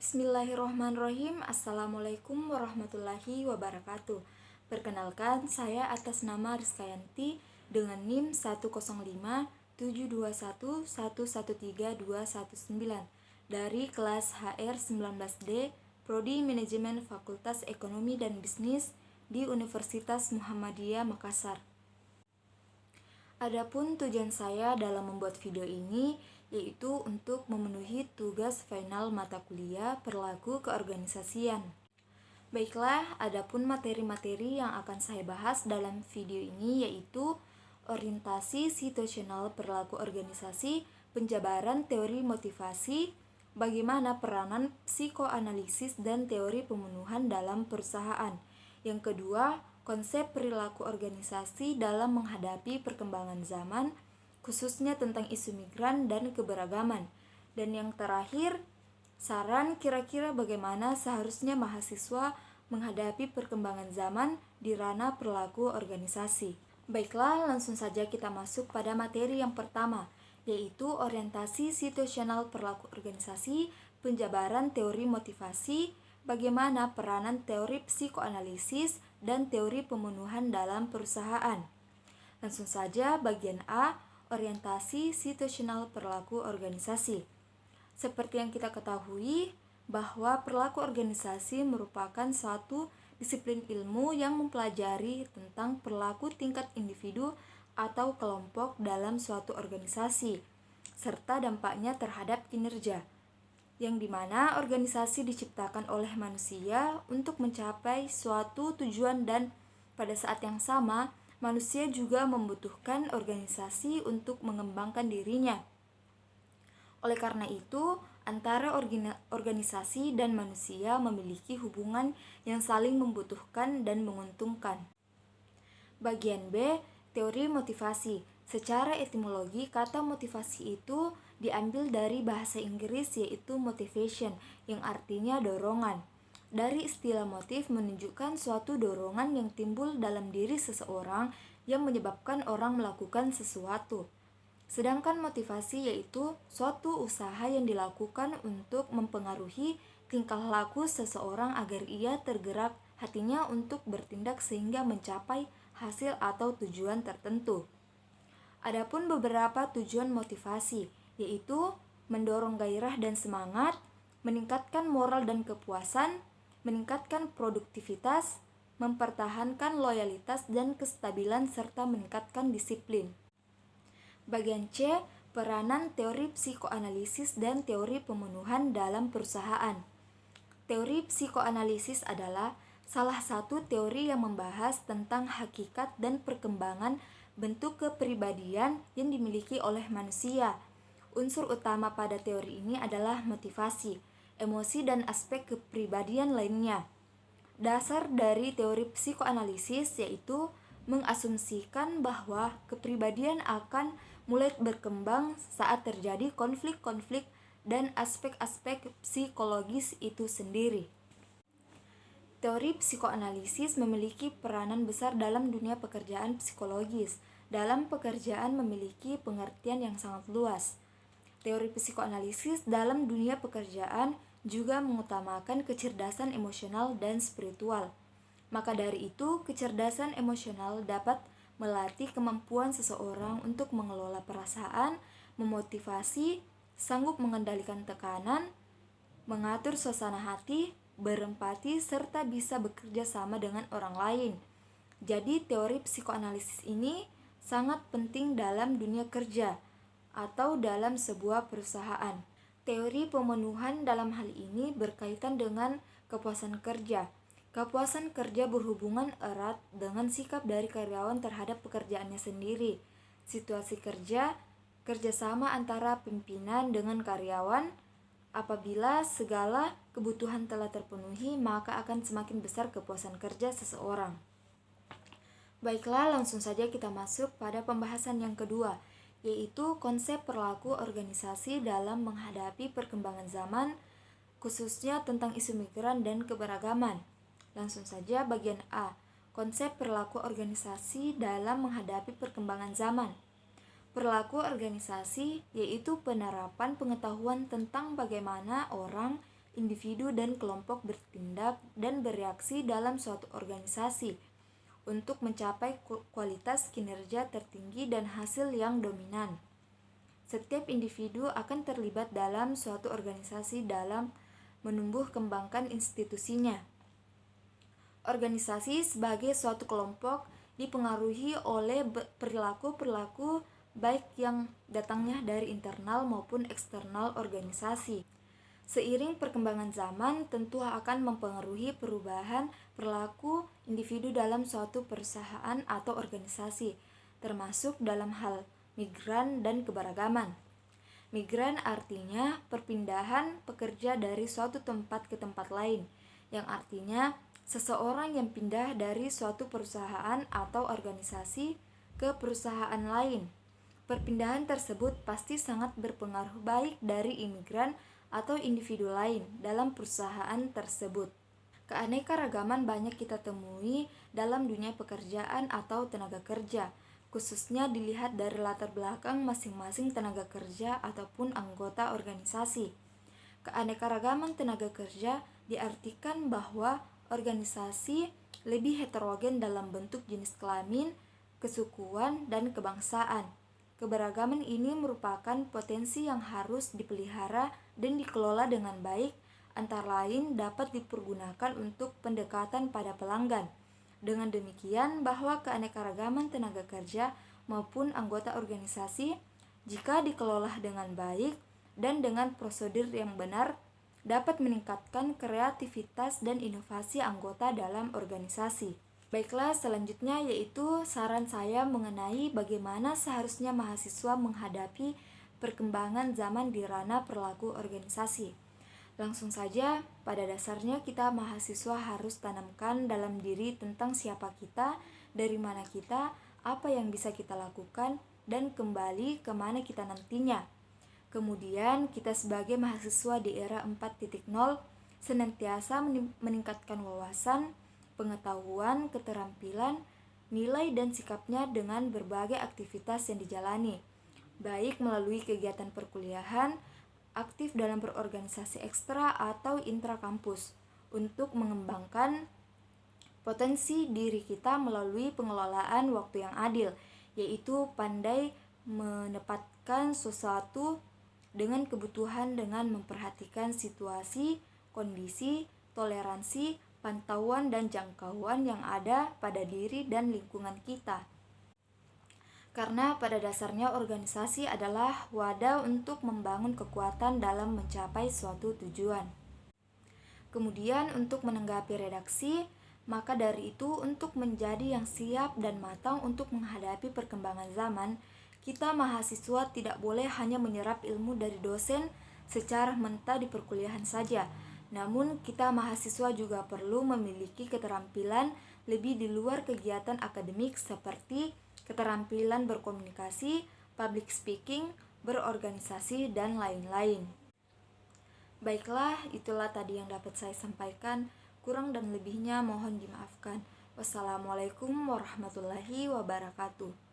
Bismillahirrahmanirrahim. Assalamualaikum warahmatullahi wabarakatuh. Perkenalkan, saya atas nama Rizkyanti dengan NIM 1057121132219 dari kelas HR 19D, Prodi Manajemen Fakultas Ekonomi dan Bisnis di Universitas Muhammadiyah Makassar. Adapun tujuan saya dalam membuat video ini yaitu untuk memenuhi tugas final mata kuliah Perilaku Keorganisasian. Baiklah, adapun materi-materi yang akan saya bahas dalam video ini yaitu orientasi situasional perilaku organisasi, penjabaran teori motivasi, bagaimana peranan psikoanalisis dan teori pemenuhan dalam perusahaan. Yang kedua, konsep perilaku organisasi dalam menghadapi perkembangan zaman, khususnya tentang isu migran dan keberagaman. Dan yang terakhir, saran kira-kira bagaimana seharusnya mahasiswa menghadapi perkembangan zaman di ranah perilaku organisasi. Baiklah, langsung saja kita masuk pada materi yang pertama, yaitu orientasi situasional perilaku organisasi, penjabaran teori motivasi, bagaimana peranan teori psikoanalisis dan teori pemenuhan dalam perusahaan. Langsung saja bagian A, orientasi situasional perilaku organisasi. Seperti yang kita ketahui bahwa perilaku organisasi merupakan suatu disiplin ilmu yang mempelajari tentang perilaku tingkat individu atau kelompok dalam suatu organisasi serta dampaknya terhadap kinerja, yang dimana organisasi diciptakan oleh manusia untuk mencapai suatu tujuan dan pada saat yang sama manusia juga membutuhkan organisasi untuk mengembangkan dirinya. Oleh karena itu, antara organisasi dan manusia memiliki hubungan yang saling membutuhkan dan menguntungkan. Bagian B, teori motivasi. Secara etimologi, kata motivasi itu diambil dari bahasa Inggris yaitu motivation, yang artinya dorongan. Dari istilah motif menunjukkan suatu dorongan yang timbul dalam diri seseorang yang menyebabkan orang melakukan sesuatu. Sedangkan motivasi yaitu suatu usaha yang dilakukan untuk mempengaruhi tingkah laku seseorang agar ia tergerak hatinya untuk bertindak sehingga mencapai hasil atau tujuan tertentu. Adapun beberapa tujuan motivasi yaitu mendorong gairah dan semangat, meningkatkan moral dan kepuasan, meningkatkan produktivitas, mempertahankan loyalitas dan kestabilan serta meningkatkan disiplin. Bagian C, peranan teori psikoanalisis dan teori pemenuhan dalam perusahaan. Teori psikoanalisis adalah salah satu teori yang membahas tentang hakikat dan perkembangan bentuk kepribadian yang dimiliki oleh manusia. Unsur utama pada teori ini adalah motivasi, emosi, dan aspek kepribadian lainnya. Dasar dari teori psikoanalisis yaitu mengasumsikan bahwa kepribadian akan mulai berkembang saat terjadi konflik-konflik dan aspek-aspek psikologis itu sendiri. Teori psikoanalisis memiliki peranan besar dalam dunia pekerjaan psikologis. Dalam pekerjaan memiliki pengertian yang sangat luas. Teori psikoanalisis dalam dunia pekerjaan juga mengutamakan kecerdasan emosional dan spiritual. Maka dari itu, kecerdasan emosional dapat melatih kemampuan seseorang untuk mengelola perasaan, memotivasi, sanggup mengendalikan tekanan, mengatur suasana hati, berempati, serta bisa bekerja sama dengan orang lain. Jadi teori psikoanalisis ini sangat penting dalam dunia kerja atau dalam sebuah perusahaan. Teori pemenuhan dalam hal ini berkaitan dengan kepuasan kerja. Kepuasan kerja berhubungan erat dengan sikap dari karyawan terhadap pekerjaannya sendiri. Situasi kerja, kerjasama antara pimpinan dengan karyawan. Apabila segala kebutuhan telah terpenuhi, maka akan semakin besar kepuasan kerja seseorang. Baiklah, langsung saja kita masuk pada pembahasan yang kedua, yaitu konsep perilaku organisasi dalam menghadapi perkembangan zaman, khususnya tentang isu migran dan keberagaman. Langsung saja bagian A, konsep perilaku organisasi dalam menghadapi perkembangan zaman. Perilaku organisasi yaitu penerapan pengetahuan tentang bagaimana orang individu dan kelompok bertindak dan bereaksi dalam suatu organisasi untuk mencapai kualitas kinerja tertinggi dan hasil yang dominan. Setiap individu akan terlibat dalam suatu organisasi dalam menumbuh kembangkan institusinya. Organisasi sebagai suatu kelompok dipengaruhi oleh perilaku-perilaku baik yang datangnya dari internal maupun eksternal organisasi. Seiring perkembangan zaman tentu akan mempengaruhi perubahan perilaku individu dalam suatu perusahaan atau organisasi, termasuk dalam hal migran dan keberagaman. Migran artinya perpindahan pekerja dari suatu tempat ke tempat lain, yang artinya seseorang yang pindah dari suatu perusahaan atau organisasi ke perusahaan lain. Perpindahan tersebut pasti sangat berpengaruh baik dari imigran atau individu lain dalam perusahaan tersebut. Keanekaragaman banyak kita temui dalam dunia pekerjaan atau tenaga kerja, khususnya dilihat dari latar belakang masing-masing tenaga kerja ataupun anggota organisasi. Keanekaragaman tenaga kerja diartikan bahwa organisasi lebih heterogen dalam bentuk jenis kelamin, kesukuan, dan kebangsaan. Keberagaman ini merupakan potensi yang harus dipelihara dan dikelola dengan baik, antara lain dapat dipergunakan untuk pendekatan pada pelanggan. Dengan demikian bahwa keanekaragaman tenaga kerja maupun anggota organisasi, jika dikelola dengan baik dan dengan prosedur yang benar, dapat meningkatkan kreativitas dan inovasi anggota dalam organisasi. Baiklah, selanjutnya yaitu saran saya mengenai bagaimana seharusnya mahasiswa menghadapi perkembangan zaman di ranah perilaku organisasi. Langsung saja, pada dasarnya kita mahasiswa harus tanamkan dalam diri tentang siapa kita, dari mana kita, apa yang bisa kita lakukan, dan kembali kemana kita nantinya. Kemudian kita sebagai mahasiswa di era 4.0 senantiasa meningkatkan wawasan, pengetahuan, keterampilan, nilai dan sikapnya dengan berbagai aktivitas yang dijalani, baik melalui kegiatan perkuliahan, aktif dalam berorganisasi ekstra atau intrakampus, untuk mengembangkan potensi diri kita melalui pengelolaan waktu yang adil, yaitu pandai menempatkan sesuatu dengan kebutuhan dengan memperhatikan situasi, kondisi, toleransi, pantauan dan jangkauan yang ada pada diri dan lingkungan kita. Karena pada dasarnya organisasi adalah wadah untuk membangun kekuatan dalam mencapai suatu tujuan. Kemudian untuk menanggapi redaksi, maka dari itu untuk menjadi yang siap dan matang untuk menghadapi perkembangan zaman, kita mahasiswa tidak boleh hanya menyerap ilmu dari dosen secara mentah di perkuliahan saja, namun kita mahasiswa juga perlu memiliki keterampilan lebih di luar kegiatan akademik seperti keterampilan berkomunikasi, public speaking, berorganisasi, dan lain-lain. Baiklah, itulah tadi yang dapat saya sampaikan. Kurang dan lebihnya mohon dimaafkan. Wassalamualaikum warahmatullahi wabarakatuh.